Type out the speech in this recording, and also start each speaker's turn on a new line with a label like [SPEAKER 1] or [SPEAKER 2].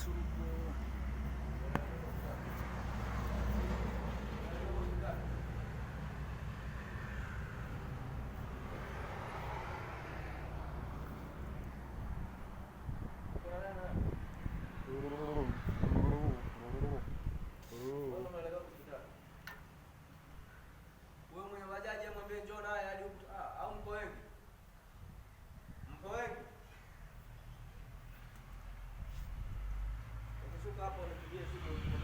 [SPEAKER 1] Suruko.
[SPEAKER 2] Wewe mwenye bajaji mwambie njoo naye hadi au mko wengi? Mko wengi? Ukishuka hapo unipigie simu.